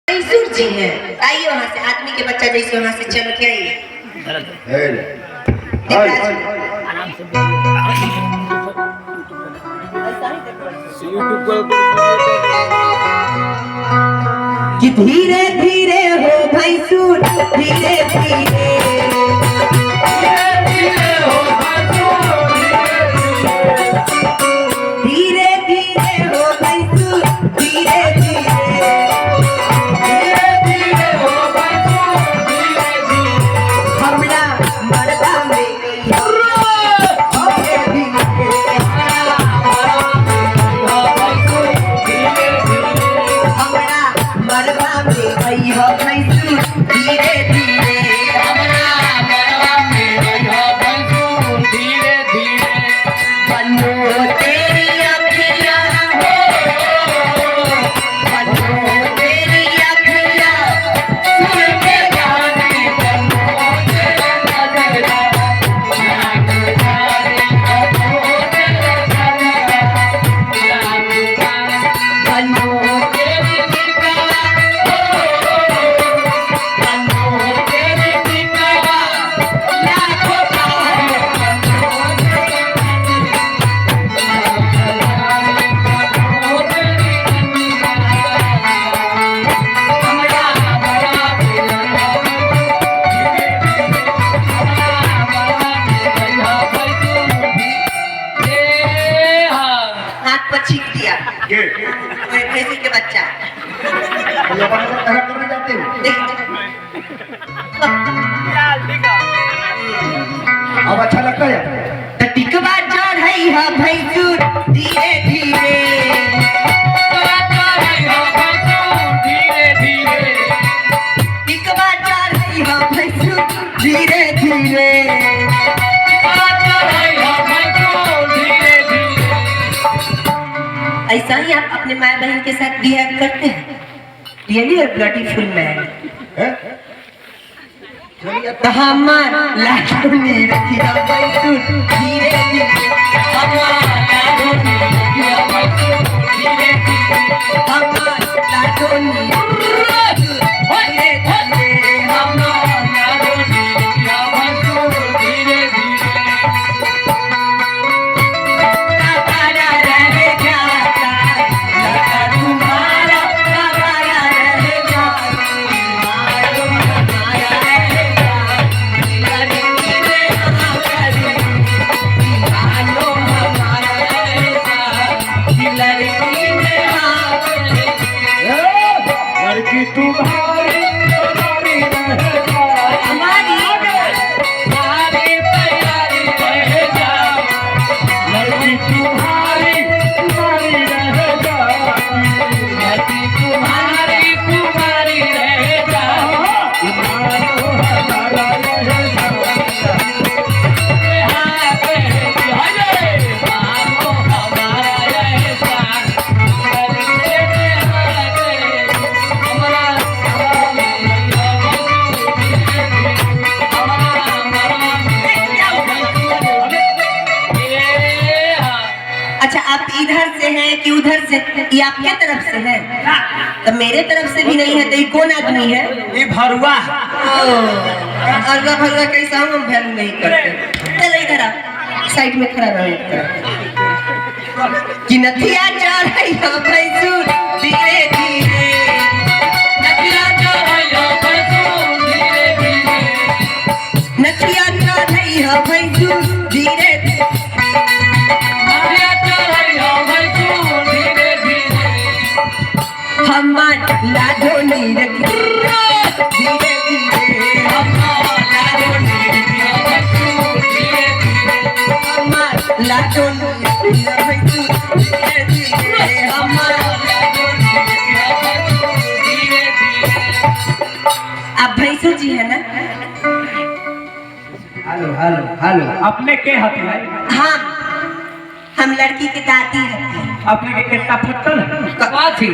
भैंसुर जी है। आइए वहाँ से आदमी के बच्चा जैसे वहाँ से चल के आइए। कि धीरे धीरे हो भैंसुर धीरे धीरे के बच्चा अब अच्छा लगता है। टिकवा चढ़ाई है भैंसुर धीरे धीरे टिकवा चढ़ाई है भैंसुर धीरे धीरे ऐसा ही आप अपने माँ बहन के साथ बिहेव करते हैं। Really a beautiful man. हमार लाडोनी रखिया भैंसुर धीरे धीरे हमार लाडोनी रखिया भैंसुर धीरे धीरे हमार लाडोनी धीरे धीरे हमार लाडोनी रखिया भैंसुर धीरे धीरे हमारा रह जाता लगा तुम्हारा हमारा रह जाता लड़की तुम्हारी हमारी तैयारी रह जा लड़की तुम्हारी रह जा लड़की तुम्हारी रह जा अच्छा आप इधर से हैं कि उधर से? ये आपके तरफ से है तो मेरे तरफ से भी नहीं है तो ये कौन आदमी है? ये भरुआ अर्गा भरगा कैसा हम वैल्यू नहीं करते। चलो इधर आप साइड में खड़ा रहो। कि नथिया चढ़ाई हो भैंसुर धीरे धीरे नथिया चढ़ाई हो भैंसुर धीरे धीरे नथिया चढ़ाई हो भैंसुर धीरे हमार लाडोनी रखिया धीरे धीरे हमार लाडोनी रखिया भैंसुर धीरे धीरे हमार लाडोनी रखिया भैंसुर धीरे धीरे हमार लाडोनी रखिया भैंसुर धीरे धीरे। आप भैंसुर जी है ना? हेलो हेलो हेलो अपने के हक है? हाँ हम लड़की के दादी हैं। अपने के कितना फटल है? थी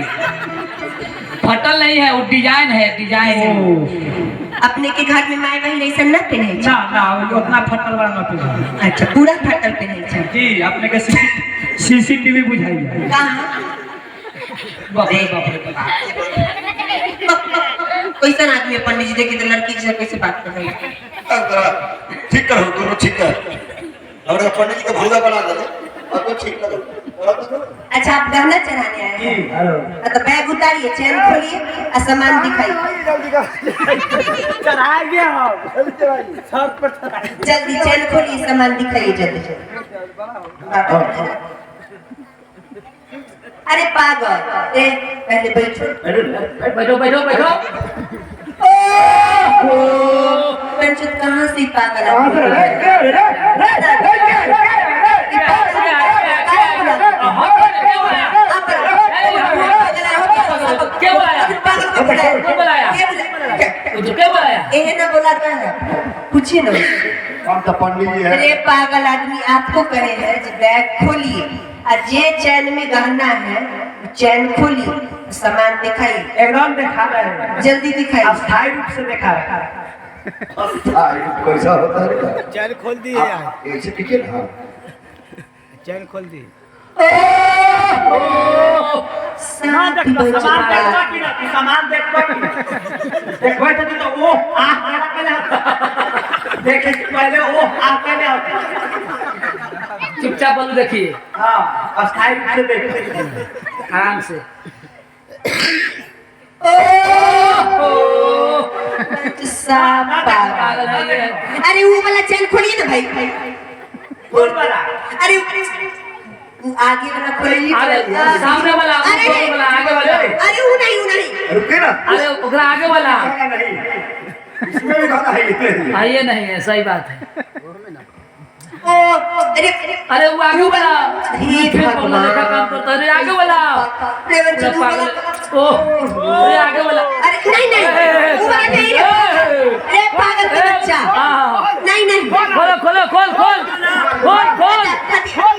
फटल नहीं है, वो डिजाइन है, डिजाइन है। अपने के घर में माय बहन ऐसा न पहने ना ना उतना फटल वाला ना पहने। अच्छा पूरा फटल पहने छे जी अपने के सीसीटीवी बुझाइए। कहां? बाप रे बाप रे बाप। कैसा आदमी है पंडित जी देखिए तो लड़की से कैसे बात कर रही है। ठीक करो दोनों ठीक कर हमारे पंडित जी का भूगा बना दे और तो ठीक करो। अच्छा आप गहना चढ़ाने आए हैं? हेलो तो बैग उतारिए, चैन खोलिए और सामान दिखाइए। चढ़ा गया छत पर जल्दी चैन खोलिए, सामान दिखाइए जल्दी। अरे पागल, पहले बैठो। बैठो बैठो बैठो। पंचुत कहाँ से पागल क्या बुलाया? ना बोलाता है, पूछिए ना। हम तो पंडित जी है। अरे पागल आदमी, आपको कहे हैं कि बैग खोलिए और जे चैन में गहना है चैन खोलिए, सामान दिखाइए। एकदम दिखा रहे हैं, जल्दी दिखाइए। अस्थायी रूप से दिखा रहे हैं। कैसा होता है चैन खोल दिए यार, ऐसे टिके ना चैन खोल दी। सामान देखो कि ना सामान देखो कि देखो तो वो देखे पहले वो पहले चुपचाप बोलो देखिए। हाँ अस्थायी रूप से देखो आराम से। पागल है ये। अरे वो वाला चैन खोलिए ना भाई। कौन वाला? अरे वो आगे वाला खोलिए। अरे सामने वाला, अरे ऊपर वाला, आगे वाला। अरे वो नहीं रुके ना अरे ओकरा आगे वाला। नहीं इसमें भी गाना है हाँ ये नहीं है, सही बात है। अरे अरे वो आगे वाला। ठीक फिर बोलने का काम करता है। अरे आगे वाला। प्रेमचंद वो वाला। ओह अरे आगे वाला। अरे नहीं नहीं वो वाला नहीं है। अरे पागल का बच्चा। नहीं नहीं खोलो खोलो खोल खोल खोल खोल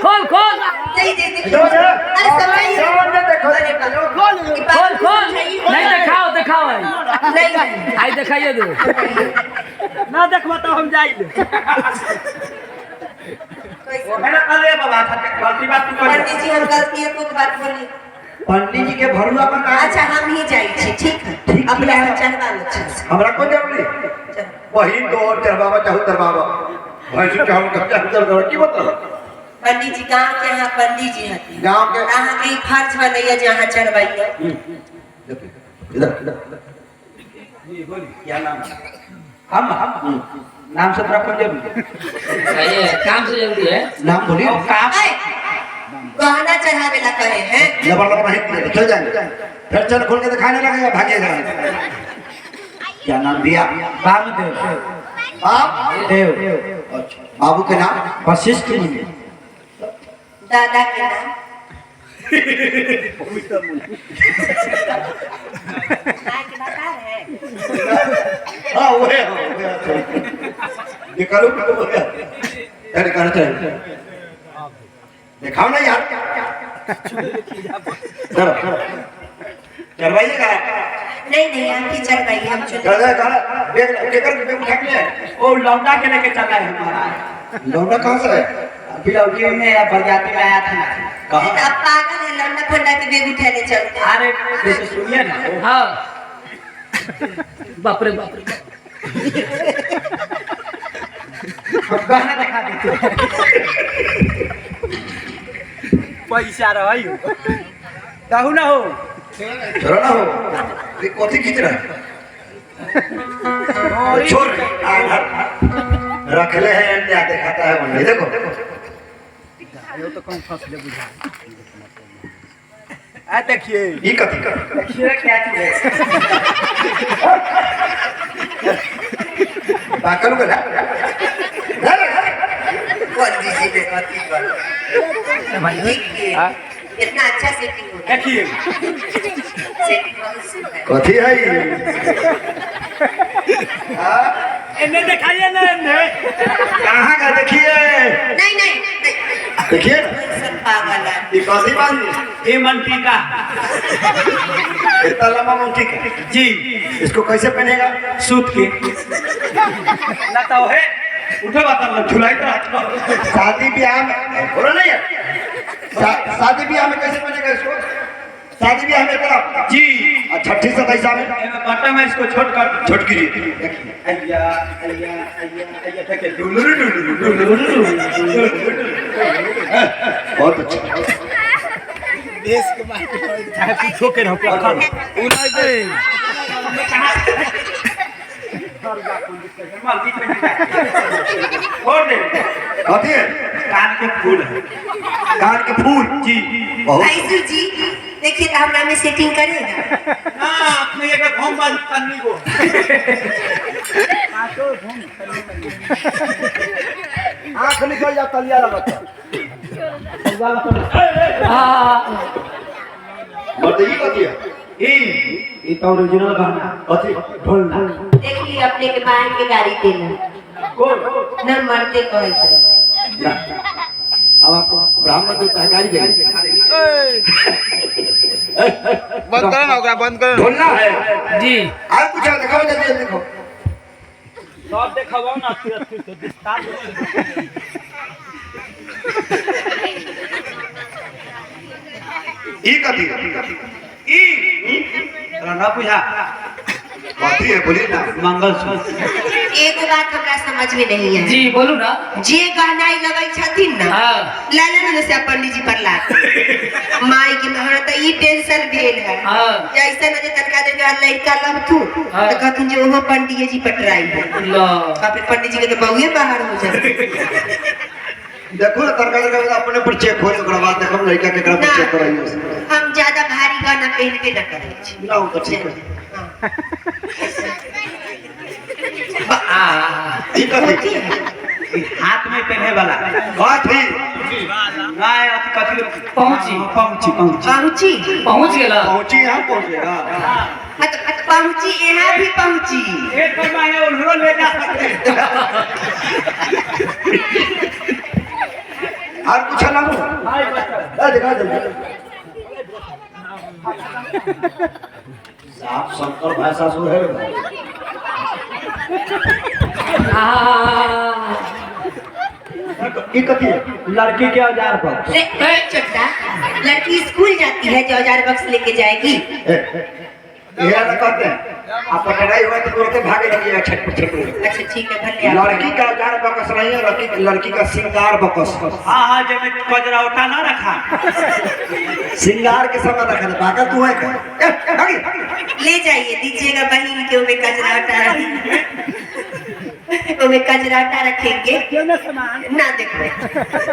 खोल खोल नहीं दे अरे समझाइए। खोल खोल नहीं दिखाओ दिखाओ नहीं आई दिखाइए दो। ना देखो तो हम जाएंगे। मैंने कल ये बाबा था गलती बात तू कर। पंडित जी हम गलती है को बात बोली। पंडित जी के भरुआ पर का अच्छा हम ही जाई छी, ठीक है। अपना चढ़वा लो अच्छा से। हमरा को जरूरी वही तो और चरबाबा चाहू तरबाबा भैंसु चाहू तरबाबा की बता पंडित जी गांव के यहाँ पंडित जी हती गांव के यहाँ के फर्ज बनैया जहाँ चढ़वाइया। इधर इधर क्या नाम? हम नाम से तरफ जरूरी सही है, काम से जरूरी है। नाम बोलिए काम गहना चढ़ावे ला कहे हैं। जबरदस्त नहीं चल जाएंगे फिर चल खोल के दिखाने लगेगा भागेगा क्या नाम दिया बामदेव बाप देव अच्छा बाबू के नाम वशिष्ठ मुनि दादा के नाम हाँ वो है निकालो अरे कहना चाहिए दिखाओ ना यार चलो चलवाइएगा नहीं नहीं आप ही चढ़वाइए हम चुन। वो लौंडा के लेके चला है हमारा लौंडा कहाँ से है बिलौकी में बरजाती में आया था कहाँ आप पागल है, लौंडा फंडा के बेग उठाने चलते। अरे जैसे सुनिए ना हाँ बाप रे बाप रे। गाना दिखा देते पैसा रही कहू ना हो छोड़ा ना हो ये कौन खींच रहा है छोड़ रख ले हैं क्या दिखाता है वो नहीं देखो तो कौन फंसले बुझा। आ देखिए ये कथी का देखिए क्या चीज है बाकल को ना पंडित जी ने कथी कर इतना अच्छा सेटिंग हो देखिए सेटिंग बहुत सुंदर। कथी है ये इन्हें दिखाइए ना इन्हें कहाँ का देखिए नहीं नहीं देखिए सब पागल है। ये कथी बानी ये मंत्री का इतना लंबा मोटी का जी इसको कैसे पहनेगा सूत के ना तो है उठो बात झुलाई तो शादी ब्याह में बोलो नहीं है शादी ब्याह में कैसे बनेगा इसको शादी ब्याह में तरफ जी और छठी 27 में बटन में इसको छोड़ कर छोट कीजिए। अय्या अय्या अय्या अय्या फेंके डुलुरु डुलुरु डुलुरु। बहुत अच्छा। देश के मार्केट चाहे पूछो के रहो क्या उना दे छोड़ दे। कथी है? कान के फूल है। कान के फूल जी बहुत भाईसू जी देखिए तो हमरा में सेटिंग करेगा। ना अपने ये घूम बाज करनी को आंख निकल जा तलिया लगा बताइए कथी है? ये तो ओरिजिनल गाना कथी? ढोलना देखिए अपने के बाहर के गाड़ी देना कौन न मरते कहे ना। अब आपको ब्राह्मण को सहकारी देंगे। बंद करो ना ओकरा बंद करो ढोलना है जी आप कुछ दिखाओ, जल्दी देखो। सब देखाओ ना तो विस्तार ई कथी है? ना बुझा कथी है बोलिए ना। मंगलसूत्र एक बात हमरा समझ में नहीं है। जी बोलू ना। जे गहनाई लगै छथिन ना हाँ। लालन से पंडित जी पर लात माई के हमरा त ई टेंशन भेल है। हाँ। जैसे न जे तनका देर के बाद लड़का लब तू हाँ। तो कहथुन जे ओहो पंडित जी पटराई है लो फिर पंडित जी के तो बहुए बाहर हो जाए। देखो ना तरकारी का अपने पर चेक हो, ओकरा बाद देखो लड़का के पर चेक कराइए। हम ज्यादा भारी गाना पहन के न करे छी। ना तो ठीक है। ई कथी? हाथ में पहने वाला बात ही ना अथी कथी पहुंची। पहुंची पहुंची पहुंची पहुंच गेला। पहुंची यहाँ पहुंचेगा। पहुंची यहाँ भी पहुंची। एक बार मैं उन्होंने ले जा सकते और कुछ ना लो। हाय बच्चा दिखा जल्दी। साफ शंकर भाषा सुन है। ये कथी है? लड़की के औजार पर रे चट्टा लड़की स्कूल जाती है जो 1000 बक्स लेके जाएगी। ये ना कहते हैं आप पटराई हुआ तो तुरंत भागे लगी छटपट छटपट। अच्छा ठीक है भले आप लड़की का जार बकस नहीं है, लड़की का श्रृंगार बकस। हाँ हाँ जब मैं कजरावटा ना रखा श्रृंगार के समय रखा था भागा तू है क्या? ले जाइए दीजिएगा बहन के उमे कजराटा रखेंगे ना देखो।